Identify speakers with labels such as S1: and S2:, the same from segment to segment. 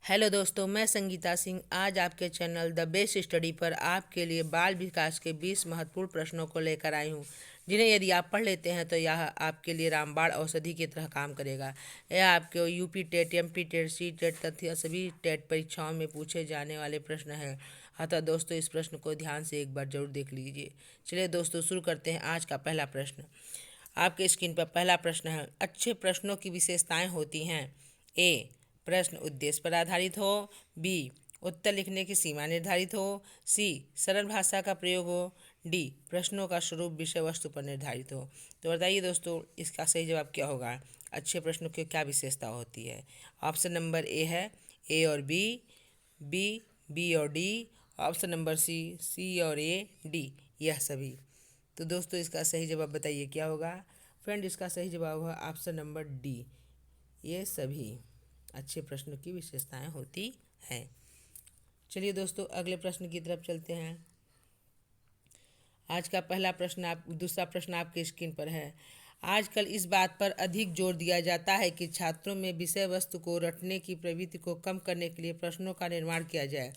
S1: Hello दोस्तों, मैं संगीता सिंह आज आपके चैनल द बेस्ट स्टडी पर आपके लिए बाल विकास के 20 महत्वपूर्ण प्रश्नों को लेकर आई हूँ, जिन्हें यदि आप पढ़ लेते हैं तो यह आपके लिए रामबाण औषधि की तरह काम करेगा। यह आपके UP TET, MP TET, C TET तथा सभी टेट परीक्षाओं में पूछे जाने वाले प्रश्न हैं। अतः दोस्तों, इस प्रश्न को ध्यान से एक बार जरूर देख लीजिए। चलिए दोस्तों, शुरू करते हैं आज का पहला प्रश्न। आपके स्क्रीन पर पहला प्रश्न है, अच्छे प्रश्नों की विशेषताएं होती हैं। ए, प्रश्न उद्देश्य पर आधारित हो। बी, उत्तर लिखने की सीमा निर्धारित हो। सी, सरल भाषा का प्रयोग हो। डी, प्रश्नों का स्वरूप विषय वस्तु पर निर्धारित हो। तो बताइए दोस्तों, इसका सही जवाब क्या होगा? अच्छे प्रश्नों की क्या विशेषता होती है? ऑप्शन नंबर ए है ए और बी, बी और डी। ऑप्शन नंबर सी, सी और ए, डी यह सभी। तो दोस्तों, इसका सही जवाब बताइए क्या होगा? फ्रेंड, इसका सही जवाब है ऑप्शन नंबर डी, ये सभी अच्छे प्रश्न की विशेषताएं होती हैं। चलिए दोस्तों, अगले प्रश्न की तरफ चलते हैं। आज का दूसरा प्रश्न आपके स्क्रीन पर है। आजकल इस बात पर अधिक जोर दिया जाता है कि छात्रों में विषय वस्तु को रटने की प्रवृत्ति को कम करने के लिए प्रश्नों का निर्माण किया जाए।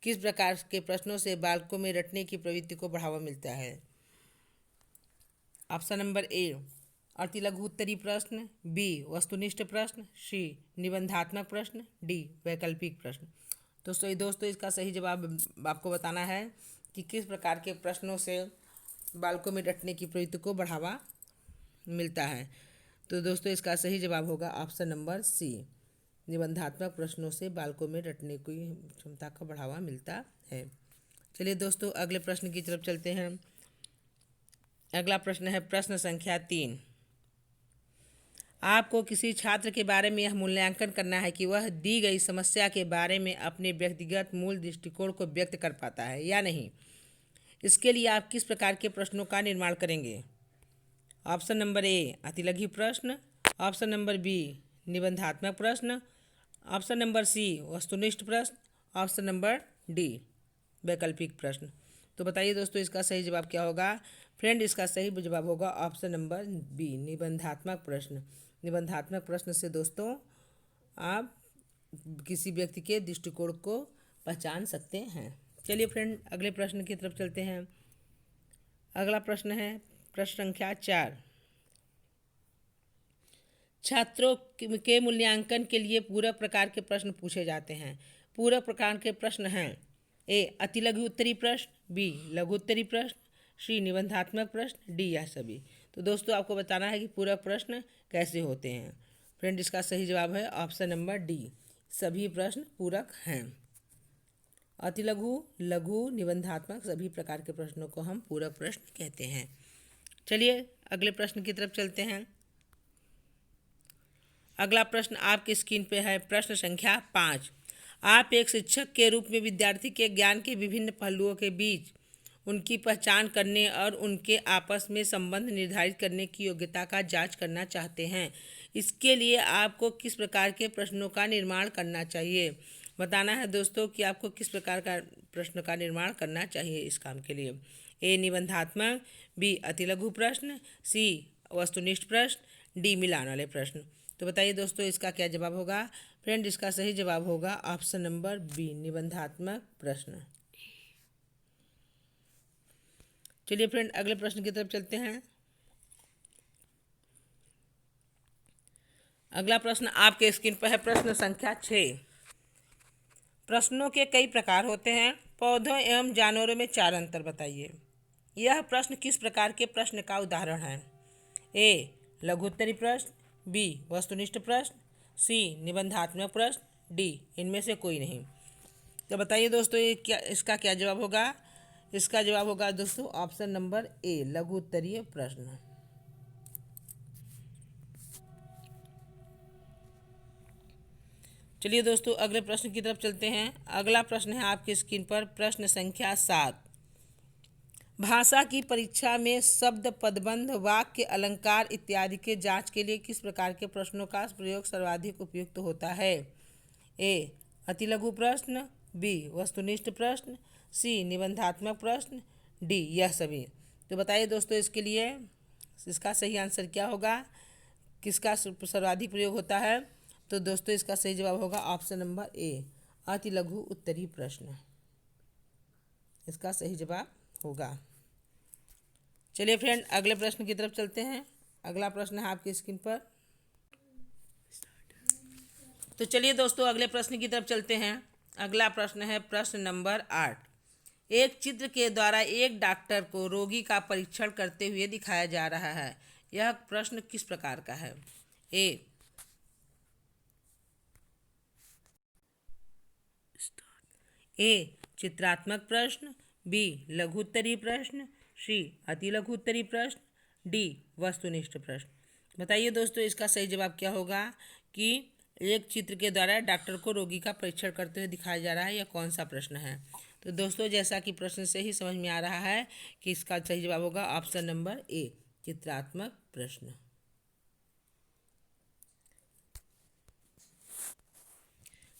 S1: किस प्रकार के प्रश्नों से बालकों में रटने की प्रवृत्ति को बढ़ावा मिलता है? ऑप्शन नंबर ए, अति लघु उत्तरी प्रश्न। बी, वस्तुनिष्ठ प्रश्न। सी, निबंधात्मक प्रश्न। डी, वैकल्पिक प्रश्न। तो दोस्तों, इसका सही जवाब आपको बताना है कि किस प्रकार के प्रश्नों से बालकों में रटने की प्रवृत्ति को बढ़ावा मिलता है। तो दोस्तों, इसका सही जवाब होगा ऑप्शन नंबर सी, निबंधात्मक प्रश्नों से बालकों में रटने की क्षमता का बढ़ावा मिलता है। चलिए दोस्तों, अगले प्रश्न की तरफ चलते हैं। अगला प्रश्न है प्रश्न संख्या 3। आपको किसी छात्र के बारे में यह मूल्यांकन करना है कि वह दी गई समस्या के बारे में अपने व्यक्तिगत मूल दृष्टिकोण को व्यक्त कर पाता है या नहीं। इसके लिए आप किस प्रकार के प्रश्नों का निर्माण करेंगे? ऑप्शन नंबर ए, अतिलघु प्रश्न। ऑप्शन नंबर बी, निबंधात्मक प्रश्न। ऑप्शन नंबर सी, वस्तुनिष्ठ प्रश्न। ऑप्शन नंबर डी, वैकल्पिक प्रश्न। तो बताइए दोस्तों, इसका सही जवाब क्या होगा? फ्रेंड, इसका सही जवाब होगा ऑप्शन नंबर बी, निबंधात्मक प्रश्न। निबंधात्मक प्रश्न से दोस्तों आप किसी व्यक्ति के दृष्टिकोण को पहचान सकते हैं। चलिए फ्रेंड, अगले प्रश्न की तरफ चलते हैं। अगला प्रश्न है प्रश्न संख्या 4। छात्रों के मूल्यांकन के लिए पूरक प्रकार के प्रश्न पूछे जाते हैं। पूरक प्रकार के प्रश्न हैं: ए, अति लघु उत्तरी प्रश्न। बी, लघु उत्तरी प्रश्न। सी, निबंधात्मक प्रश्न। डी, यह सभी। तो दोस्तों, आपको बताना है कि पूरक प्रश्न कैसे होते हैं। फ्रेंड, इसका सही जवाब है ऑप्शन नंबर डी, सभी प्रश्न पूरक हैं। अति लघु, लघु, निबंधात्मक सभी प्रकार के प्रश्नों को हम पूरक प्रश्न कहते हैं। चलिए अगले प्रश्न की तरफ चलते हैं। अगला प्रश्न आपकी स्क्रीन पे है प्रश्न संख्या 5। आप एक शिक्षक के रूप में विद्यार्थी के ज्ञान के विभिन्न पहलुओं के बीच उनकी पहचान करने और उनके आपस में संबंध निर्धारित करने की योग्यता का जांच करना चाहते हैं। इसके लिए आपको किस प्रकार के प्रश्नों का निर्माण करना चाहिए? बताना है दोस्तों कि आपको किस प्रकार का प्रश्न का निर्माण करना चाहिए इस काम के लिए। ए, निबंधात्मक। बी, अतिलघु प्रश्न। सी, वस्तुनिष्ठ प्रश्न। डी, मिलान वाले प्रश्न। तो बताइए दोस्तों, इसका क्या जवाब होगा? फ्रेंड, इसका सही जवाब होगा ऑप्शन नंबर बी, निबंधात्मक प्रश्न। चलिए फ्रेंड, अगले प्रश्न की तरफ चलते हैं। अगला प्रश्न आपके स्क्रीन पर है प्रश्न संख्या 6। प्रश्नों के कई प्रकार होते हैं। पौधों एवं जानवरों में 4 अंतर बताइए। यह प्रश्न किस प्रकार के प्रश्न का उदाहरण है? ए, लघुत्तरी प्रश्न। बी, वस्तुनिष्ठ प्रश्न। सी, निबंधात्मक प्रश्न। डी, इनमें से कोई नहीं। तो बताइए दोस्तों, इसका क्या जवाब होगा? इसका जवाब होगा दोस्तों ऑप्शन नंबर ए, लघु उत्तरीय प्रश्न। चलिए दोस्तों, अगले प्रश्न की तरफ चलते हैं। अगला प्रश्न है आपकी स्क्रीन पर प्रश्न संख्या 7। भाषा की परीक्षा में शब्द, पदबंध, वाक्य, अलंकार इत्यादि के जांच के लिए किस प्रकार के प्रश्नों का प्रयोग सर्वाधिक उपयुक्त होता है? ए, अतिलघु प्रश्न। बी, वस्तुनिष्ठ प्रश्न। सी, निबंधात्मक प्रश्न। डी, यह सभी। तो बताइए दोस्तों, इसके लिए इसका सही आंसर क्या होगा? किसका सर्वाधिक प्रयोग होता है? तो दोस्तों इसका सही जवाब होगा ऑप्शन नंबर ए, अति लघु उत्तरीय प्रश्न। इसका सही जवाब होगा। चलिए फ्रेंड अगले प्रश्न की तरफ चलते हैं। अगला प्रश्न है आपकी स्क्रीन पर। तो चलिए दोस्तों अगले प्रश्न की तरफ चलते हैं। अगला प्रश्न है प्रश्न नंबर 8। एक चित्र के द्वारा एक डॉक्टर को रोगी का परीक्षण करते हुए दिखाया जा रहा है। यह प्रश्न किस प्रकार का है? ए चित्रात्मक प्रश्न, बी लघु उत्तरीय प्रश्न, सी अति लघु उत्तरीय प्रश्न, डी वस्तुनिष्ठ प्रश्न। बताइए दोस्तों इसका सही जवाब क्या होगा कि एक चित्र के द्वारा डॉक्टर को रोगी का परीक्षण करते हुए दिखाया जा रहा है, यह कौन सा प्रश्न है? तो दोस्तों जैसा कि प्रश्न से ही समझ में आ रहा है कि इसका सही जवाब होगा ऑप्शन नंबर ए, चित्रात्मक प्रश्न।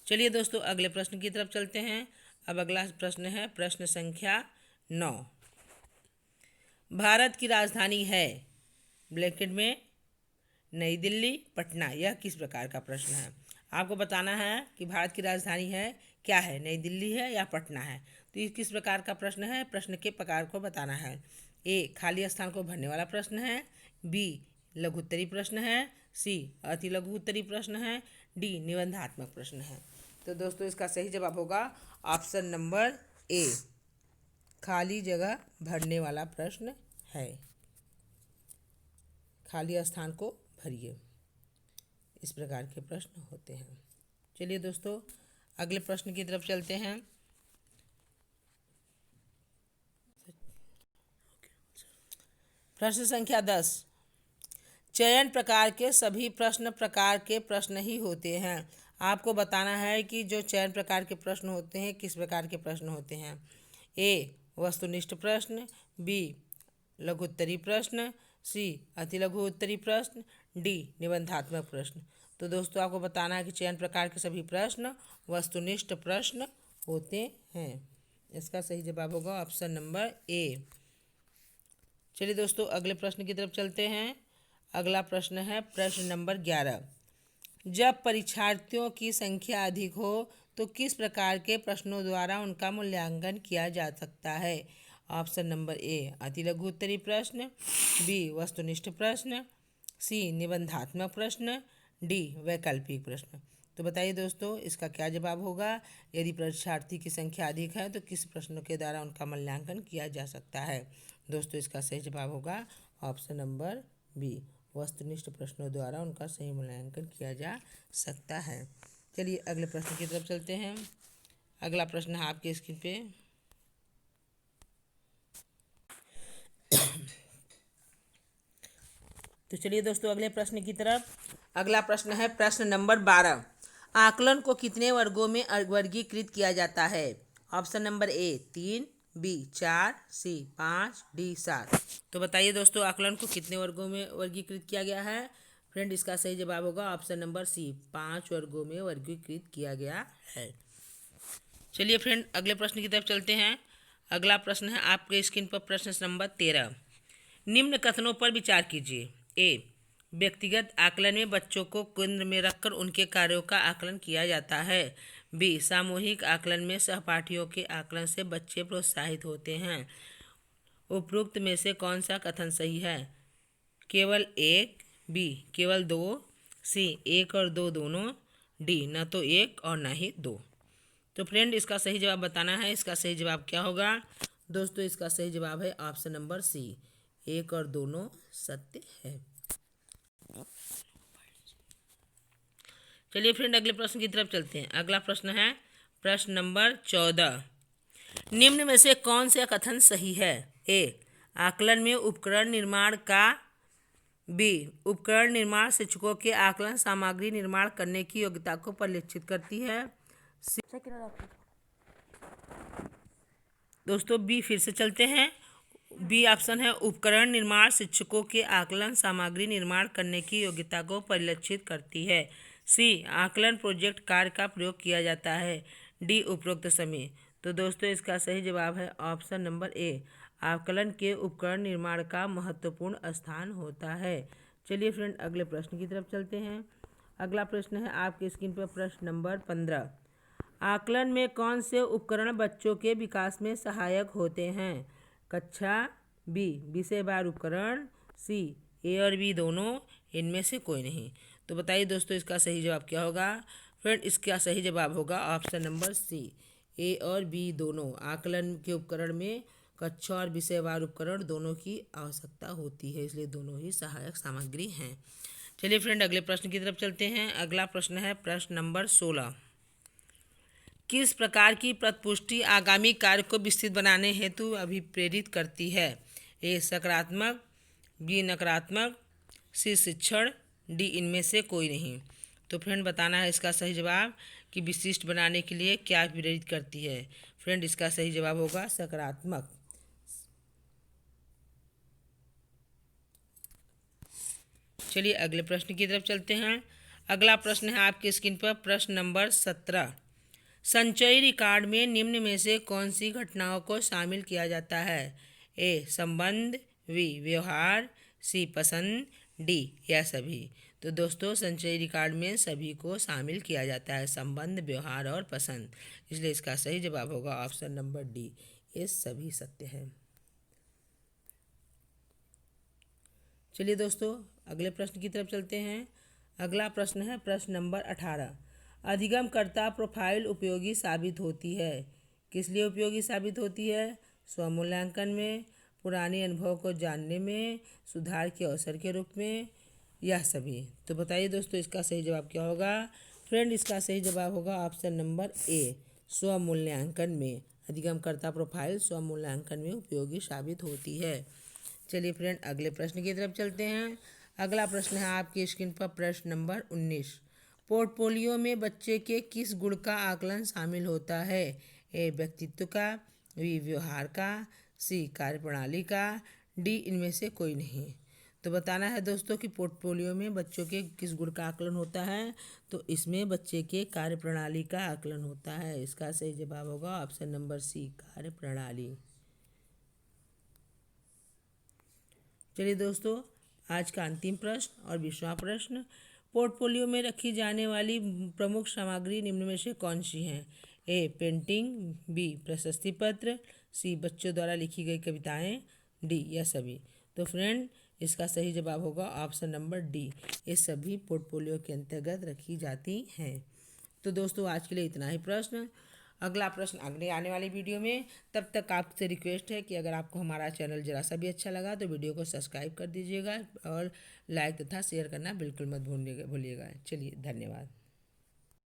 S1: चलिए दोस्तों अगले प्रश्न की तरफ चलते हैं। अब अगला प्रश्न है प्रश्न संख्या 9। भारत की राजधानी है ब्रैकेट में नई दिल्ली, पटना। यह किस प्रकार का प्रश्न है? आपको बताना है कि भारत की राजधानी है क्या है, नई दिल्ली है या पटना है। तो ये किस प्रकार का प्रश्न है, प्रश्न के प्रकार को बताना है। ए खाली स्थान को भरने वाला प्रश्न है, बी लघु उत्तरीय प्रश्न है, सी अति लघु उत्तरीय प्रश्न है, डी निबंधात्मक प्रश्न है। तो दोस्तों इसका सही जवाब होगा ऑप्शन नंबर ए, खाली जगह भरने वाला प्रश्न है। खाली स्थान को भरिए, इस प्रकार के प्रश्न होते हैं। चलिए दोस्तों अगले प्रश्न की तरफ चलते हैं। प्रश्न संख्या 10। चयन प्रकार के सभी प्रकार के प्रश्न ही होते हैं। आपको बताना है कि जो चयन प्रकार के प्रश्न होते हैं किस प्रकार के प्रश्न होते हैं। ए वस्तुनिष्ठ प्रश्न, बी लघु उत्तरीय प्रश्न, सी अति लघु उत्तरीय प्रश्न, डी निबंधात्मक प्रश्न। तो दोस्तों आपको बताना है कि चयन प्रकार के सभी प्रश्न वस्तुनिष्ठ प्रश्न होते हैं। इसका सही जवाब होगा ऑप्शन नंबर ए। चलिए दोस्तों अगले प्रश्न की तरफ चलते हैं। अगला प्रश्न है प्रश्न नंबर 11। जब परीक्षार्थियों की संख्या अधिक हो तो किस प्रकार के प्रश्नों द्वारा उनका मूल्यांकन किया जा सकता है? ऑप्शन नंबर ए अति लघु उत्तरीय प्रश्न, बी वस्तुनिष्ठ प्रश्न, सी निबंधात्मक प्रश्न, डी वैकल्पिक प्रश्न। तो बताइए दोस्तों इसका क्या जवाब होगा। यदि परीक्षार्थी की संख्या अधिक है तो किस प्रश्नों के द्वारा उनका मूल्यांकन किया जा सकता है? दोस्तों इसका सही जवाब होगा ऑप्शन नंबर बी, वस्तुनिष्ठ प्रश्नों द्वारा उनका सही मूल्यांकन किया जा सकता है। चलिए अगले प्रश्न की तरफ चलते हैं। अगला प्रश्न है आपके स्क्रीन पे। तो चलिए दोस्तों अगले प्रश्न की तरफ। अगला प्रश्न है प्रश्न नंबर 12। आकलन को कितने वर्गों में वर्गीकृत किया जाता है? Option number A 3, B 4, C 5, D 7। तो बताइए दोस्तों आकलन को कितने वर्गों में वर्गीकृत किया गया है? फ्रेंड इसका सही जवाब होगा ऑप्शन नंबर सी, 5 वर्गों में वर्गीकृत किया गया है। चलिए फ्रेंड अगले प्रश्न की तरफ चलते हैं। अगला प्रश्न है आपके स्क्रीन पर प्रश्न नंबर 13। निम्न कथनों पर विचार कीजिए। ए व्यक्तिगत आकलन में बच्चों को केंद्र में रखकर उनके कार्यों का आकलन किया जाता है। बी सामूहिक आकलन में सहपाठियों के आकलन से बच्चे प्रोत्साहित होते हैं। उपरोक्त में से कौन सा कथन सही है? केवल एक, बी केवल दो, सी 1 और 2 दोनों, डी न तो 1 और न ही 2। तो फ्रेंड इसका सही जवाब बताना है। इसका सही जवाब क्या होगा? दोस्तों इसका सही जवाब है ऑप्शन नंबर सी, 1 और दोनों सत्य है। चलिए फ्रेंड अगले प्रश्न की तरफ चलते हैं। अगला प्रश्न है प्रश्न नंबर 14। निम्न में से कौन सा कथन सही है? ए आकलन में उपकरण निर्माण का, बी उपकरण निर्माण शिक्षकों के आकलन सामग्री निर्माण करने की योग्यता को परिलक्षित करती है। दोस्तों बी फिर से चलते हैं। बी ऑप्शन है उपकरण निर्माण शिक्षकों के आकलन सामग्री निर्माण करने की योग्यता को परिलक्षित करती है। सी आकलन प्रोजेक्ट कार्य का प्रयोग किया जाता है। डी उपरोक्त समय। तो दोस्तों इसका सही जवाब है ऑप्शन नंबर ए, आकलन के उपकरण निर्माण का महत्वपूर्ण स्थान होता है। चलिए फ्रेंड अगले प्रश्न की तरफ चलते हैं। अगला प्रश्न है आपकी स्क्रीन पर प्रश्न नंबर 15। आकलन में कौन से उपकरण बच्चों के विकास में सहायक होते हैं? कक्षा, बी विषयवार उपकरण, सी ए और बी दोनों, इनमें से कोई नहीं। तो बताइए दोस्तों इसका सही जवाब क्या होगा? फ्रेंड इसका सही जवाब होगा ऑप्शन नंबर सी, ए और बी दोनों। आकलन के उपकरण में कक्षा और विषयवार उपकरण दोनों की आवश्यकता होती है, इसलिए दोनों ही सहायक सामग्री हैं। चलिए फ्रेंड अगले प्रश्न की तरफ चलते हैं। अगला प्रश्न है प्रश्न नंबर 16। किस प्रकार की प्रतिपुष्टि आगामी कार्य को विस्तृत बनाने हेतु अभिप्रेरित करती है? ए सकारात्मक, बी नकारात्मक, सी शिक्षण, डी इनमें से कोई नहीं। तो फ्रेंड बताना है इसका सही जवाब कि विशिष्ट बनाने के लिए क्या प्रेरित करती है। फ्रेंड इसका सही जवाब होगा सकारात्मक। चलिए अगले प्रश्न की तरफ चलते हैं। अगला प्रश्न है आपकी स्क्रीन पर प्रश्न नंबर 17। संचयी रिकॉर्ड में निम्न में से कौन सी घटनाओं को शामिल किया जाता है? ए संबंध, बी व्यवहार, सी पसंद, डी या सभी। तो दोस्तों संचयी रिकॉर्ड में सभी को शामिल किया जाता है, संबंध, व्यवहार और पसंद, इसलिए इसका सही जवाब होगा ऑप्शन नंबर डी, ये सभी सत्य है। चलिए दोस्तों अगले प्रश्न की तरफ चलते हैं। अगला प्रश्न है प्रश्न नंबर 18। अधिगमकर्ता प्रोफाइल उपयोगी साबित होती है? किस लिए उपयोगी साबित होती है? स्वमूल्यांकन में, पुराने अनुभव को जानने में, सुधार के अवसर के रूप में, यह सभी। तो बताइए दोस्तों इसका सही जवाब क्या होगा? फ्रेंड इसका सही जवाब होगा ऑप्शन नंबर ए, स्वमूल्यांकन में। अधिगमकर्ता प्रोफाइल स्वमूल्यांकन में उपयोगी साबित होती है। चलिए फ्रेंड अगले प्रश्न की तरफ चलते हैं। अगला प्रश्न है आपकी स्क्रीन पर प्रश्न नंबर 19। पोर्टफोलियो में बच्चे के किस गुण का आकलन शामिल होता है? ए व्यक्तित्व का, बी व्यवहार का, सी कार्यप्रणाली का, डी इनमें से कोई नहीं। तो बताना है दोस्तों कि पोर्टफोलियो में बच्चों के किस गुण का आकलन होता है? तो इसमें बच्चे के कार्यप्रणाली का आकलन होता है। इसका सही जवाब होगा ऑप्शन नंबर सी, कार्यप्रणाली। चलिए दोस्तों आज का अंतिम प्रश्न और 20वां प्रश्न। पोर्टफोलियो में रखी जाने वाली प्रमुख सामग्री निम्न में से कौन सी हैं? ए पेंटिंग, बी प्रशस्ति पत्र, सी बच्चों द्वारा लिखी गई कविताएं, डी या सभी। तो फ्रेंड इसका सही जवाब होगा ऑप्शन नंबर डी, ये सभी पोर्टफोलियो के अंतर्गत रखी जाती हैं। तो दोस्तों आज के लिए इतना ही प्रश्न। अगला प्रश्न अगले आने वाली वीडियो में। तब तक आपसे रिक्वेस्ट है कि अगर आपको हमारा चैनल जरा सा भी अच्छा लगा तो वीडियो को सब्सक्राइब कर दीजिएगा और लाइक तथा शेयर करना बिल्कुल मत भूलिएगा। चलिए धन्यवाद।